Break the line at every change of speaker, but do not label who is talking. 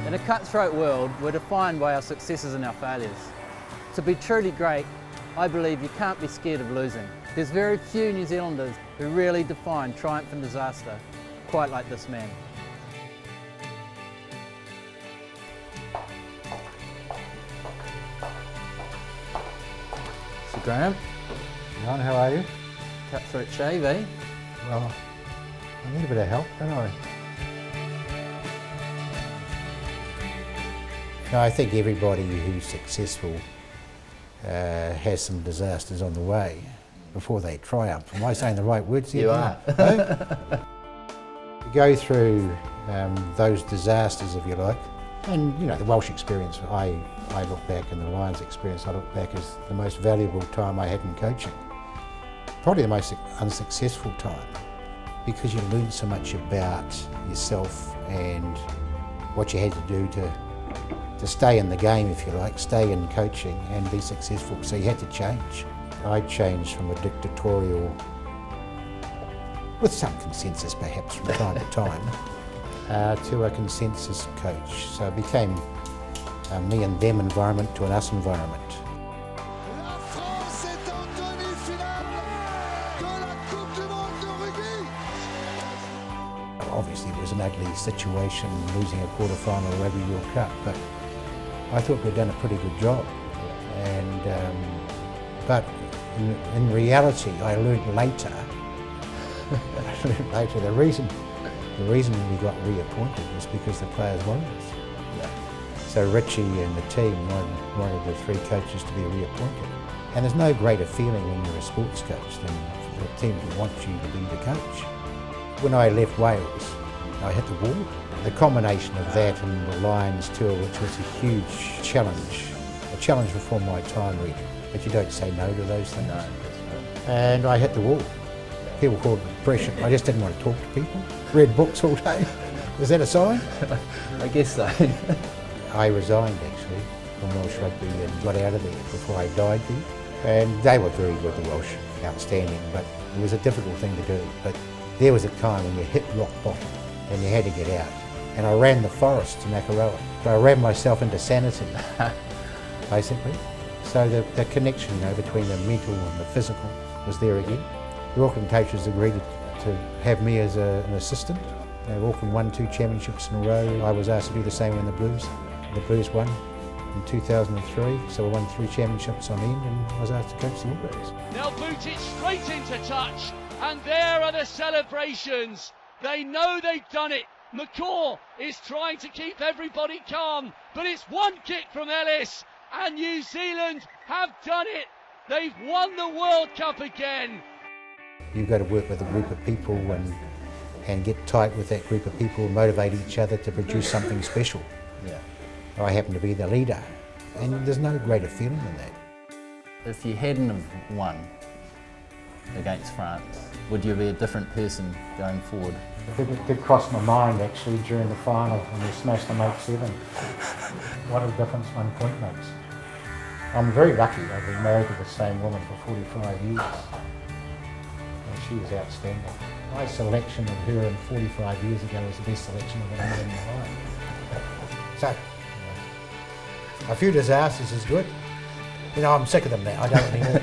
In a cutthroat world, we're defined by our successes and our failures. To be truly great, I believe you can't be scared of losing. There's very few New Zealanders who really define triumph and disaster quite like this man. So Graham.
John, how are you?
Cutthroat shave, eh?
Well, I need a bit of help, don't I? No, I think everybody who's successful has some disasters on the way before they triumph. Am I saying the right words here?
You are.
No? You go through those disasters, if you like, and you know, the Welsh experience, I look back, and the Lions experience, I look back as the most valuable time I had in coaching. Probably the most unsuccessful time, because you learn so much about yourself and what you had to do to stay in the game, if you like, stay in coaching and be successful. So you had to change. I changed from a dictatorial, with some consensus perhaps from time to time, to a consensus coach. So it became a me and them environment to an us environment. Obviously it was an ugly situation, losing a quarter-final Rugby World Cup, but I thought we'd done a pretty good job. And but in reality, I learned later. The reason we got reappointed was because the players wanted us. Yeah. So Richie and the team wanted the three coaches to be reappointed. And there's no greater feeling when you're a sports coach than for the team to want you to be the coach. When I left Wales, I hit the wall. The combination of that and the Lions tour, which was a huge challenge, a challenge before my time really, but you don't say no to those things. No, and I hit the wall. People called it depression. I just didn't want to talk to people. Read books all day. Was that a sign?
I guess so.
I resigned actually from Welsh Rugby and got out of there before I died there. And they were very good, the Welsh, outstanding, but it was a difficult thing to do. But there was a time when you hit rock bottom and you had to get out. And I ran the forest to Nakaroa. So I ran myself into sanity, basically. So the connection, you know, between the mental and the physical was there again. The Auckland coaches agreed to have me as an assistant. Auckland won 2 championships in a row. I was asked to do the same when the Blues won in 2003. So I won 3 championships on end, and I was asked to coach the Blues.
They'll boot it straight into touch, and there are the celebrations. They know they've done it. McCaw is trying to keep everybody calm, but it's one kick from Ellis, and New Zealand have done it. They've won the World Cup again.
You've got to work with a group of people and get tight with that group of people, motivate each other to produce something special.
Yeah.
I happen to be the leader, and there's no greater feeling than that.
If you hadn't have won against France, would you be a different person going forward?
It did cross my mind actually during the final when we smashed them 8-7. What a difference 1 point makes. I'm very lucky. I've been married to the same woman for 45 years. And she was outstanding. My selection of her in 45 years ago was the best selection I've ever had in my life. So, a few disasters is good. You know, I'm sick of them now. I don't anymore.